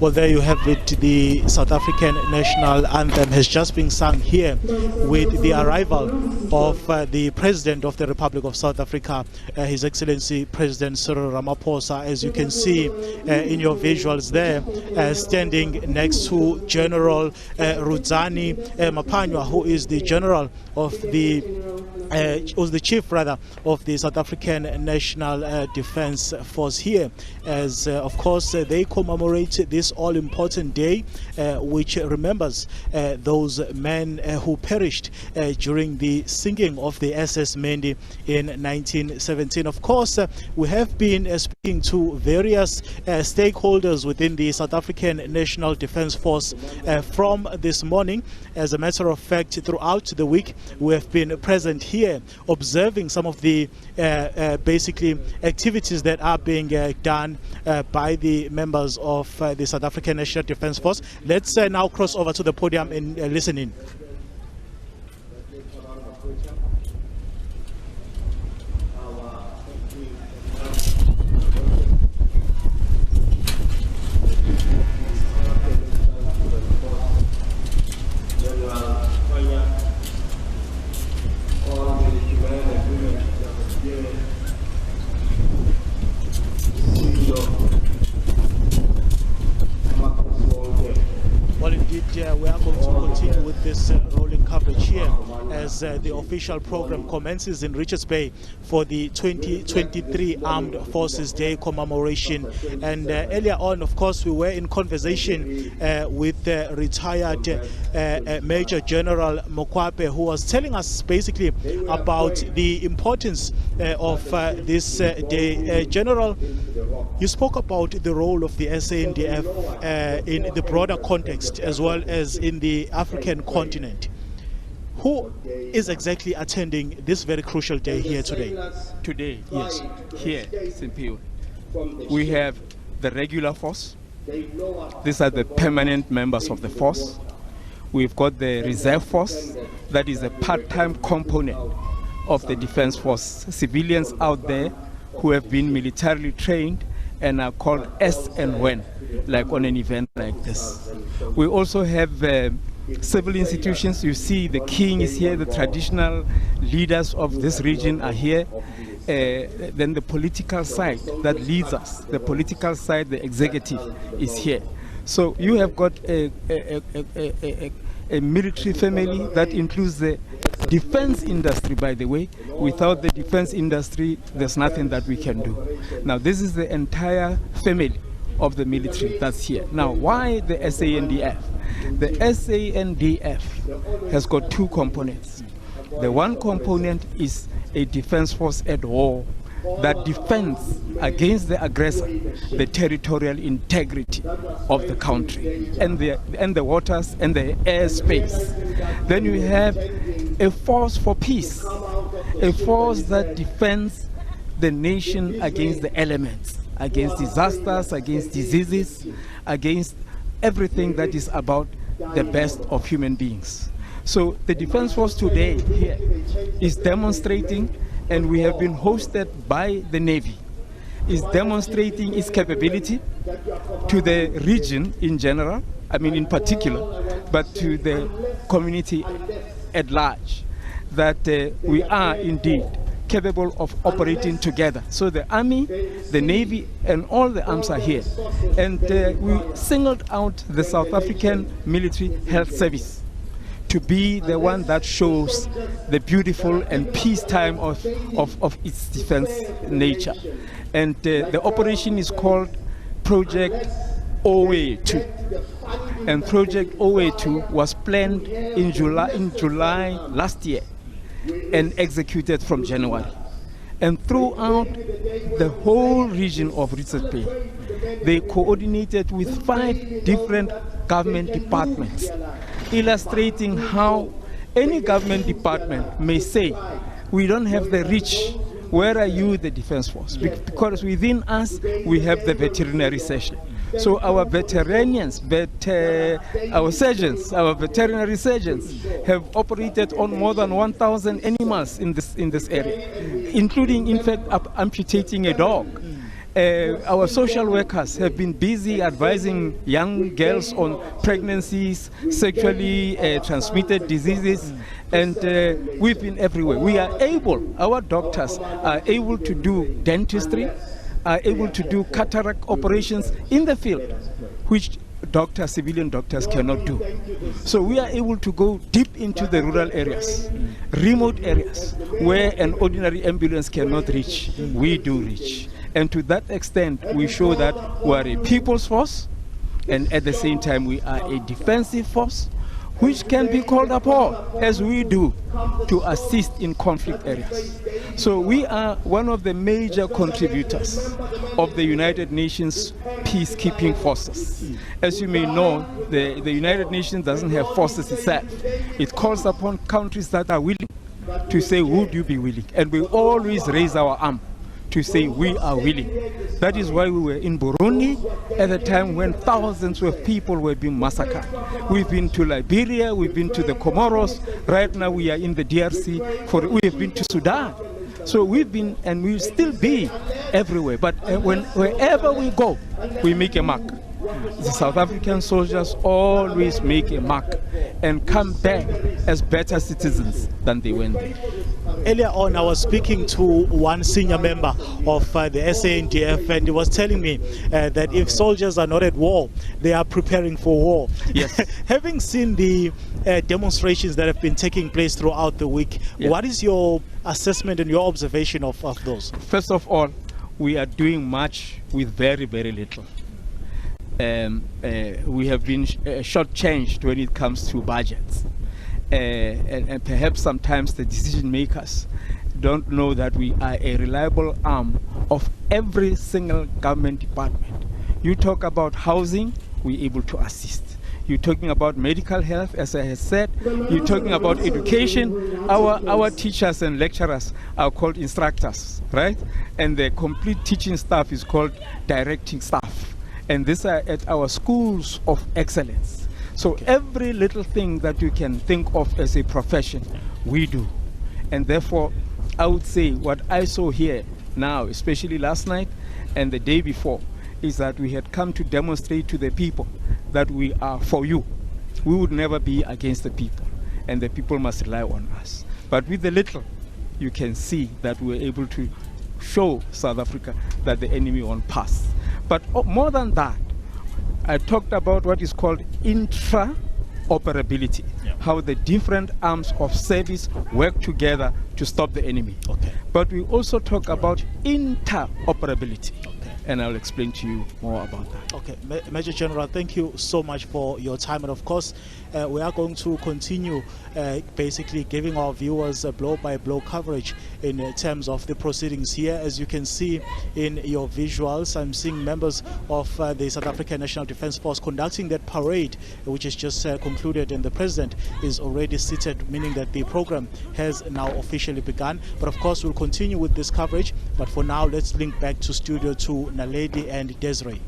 Well, there you have it. The South African national anthem has just been sung here with the arrival of the President of the Republic of South Africa, His Excellency President Cyril Ramaphosa, as you can see in your visuals there, standing next to General Rudzani Mapanywa, who is the general of the was the chief rather of the South African National Defence Force here, as of course they commemorate this all-important day which remembers those men who perished during the sinking of the SS Mendi in 1917. Of course, we have been speaking to various stakeholders within the South African National Defence Force from this morning. As a matter of fact, throughout the week we have been present here observing some of the basically activities that are being done by the members of the South African National Defence Force. Let's now cross over to the podium and listen in. Well, indeed, we are going to continue with this rolling coverage here as the official program commences in Richards Bay for the 2023 Armed Forces Day commemoration. And earlier on, of course, we were in conversation with retired Major General Mokwape, who was telling us basically about the importance of this day. General, you spoke about the role of the SANDF in the broader context as well as in the African continent. Who is exactly attending this very crucial day here today? Today, yes, here, Simpiwe, we have the regular force. These are the permanent members of the force. We've got the reserve force, that is a part-time component of the defense force. Civilians out there who have been militarily trained and are called as and when, like on an event like this. We also have civil institutions. You see the king is here, the traditional leaders of this region are here. Then the political side that leads us, the political side, the executive is here. So you have got a military family that includes the defense industry, by the way. Without the defense industry, there's nothing that we can do. Now, this is the entire family of the military that's here. Now, why the SANDF? The SANDF has got two components. The one component is a defense force at war that defends against the aggressor the territorial integrity of the country and the waters and the airspace. Then you have a force for peace, a force that defends the nation against the elements, against disasters, against diseases, against everything that is about the best of human beings. So the defense force today here is demonstrating, and we have been hosted by the Navy, is demonstrating its capability to the region in general, I mean in particular, but to the community at large, that we are indeed capable of operating together. So the Army, the Navy, and all the arms are here. And we singled out the South African Military Health Service to be the one that shows the beautiful and peacetime of its defense nature. And the operation is called Project OA2. And Project OA2 was planned in July last year and executed from January. And throughout the whole region of Richards Bay, they coordinated with 5 different government departments, illustrating how any government department may say, we don't have the reach, where are you, the defense force? Because within us, we have the veterinary section. So our veterinarians, our surgeons, our veterinary surgeons have operated on more than 1,000 animals in this area, including, in fact, amputating a dog. Our social workers have been busy advising young girls on pregnancies, sexually transmitted diseases, and we've been everywhere. We are able, our doctors are able to do dentistry, are able to do cataract operations in the field, which civilian doctors cannot do. So we are able to go deep into the rural areas, remote areas, where an ordinary ambulance cannot reach. We do reach. And to that extent, we show that we are a people's force, and at the same time, we are a defensive force, which can be called upon, as we do, to assist in conflict areas. So we are one of the major contributors of the United Nations peacekeeping forces. As you may know, the United Nations doesn't have forces itself. It calls upon countries that are willing to say, would you be willing? And we always raise our arm to say we are willing. That is why we were in Burundi at a time when thousands of people were being massacred. We've been to Liberia, we've been to the Comoros, right now we are in the DRC, we have been to Sudan. So we've been, and we'll still be everywhere, but wherever we go, we make a mark. The South African soldiers always make a mark and come back as better citizens than they went there. Earlier on, I was speaking to one senior member of the SANDF, and he was telling me that if soldiers are not at war, they are preparing for war. Yes. Having seen the demonstrations that have been taking place throughout the week, what is your assessment and your observation of those? First of all, we are doing much with very, very little. We have been shortchanged when it comes to budgets. And perhaps sometimes the decision makers don't know that we are a reliable arm of every single government department. You talk about housing, we're able to assist. You're talking about medical health, as I have said. You're talking about education. Our teachers and lecturers are called instructors, right? And the complete teaching staff is called directing staff. And these are at our schools of excellence. So every little thing that you can think of as a profession, we do. And therefore, I would say what I saw here now, especially last night and the day before, is that we had come to demonstrate to the people that we are for you. We would never be against the people, and the people must rely on us. But with the little, you can see that we were able to show South Africa that the enemy won't pass. But more than that, I talked about what is called intra-operability, how the different arms of service work together to stop the enemy. Okay. But we also talk about interoperability. And I'll explain to you more about that. Okay, Major General, thank you so much for your time. And of course, we are going to continue basically giving our viewers a blow-by-blow coverage in terms of the proceedings here. As you can see in your visuals, I'm seeing members of the South African National Defence Force conducting that parade, which is just concluded, and the President is already seated, meaning that the program has now officially begun. But of course, we'll continue with this coverage. But for now, let's link back to Studio 2, Naledi and Desiree.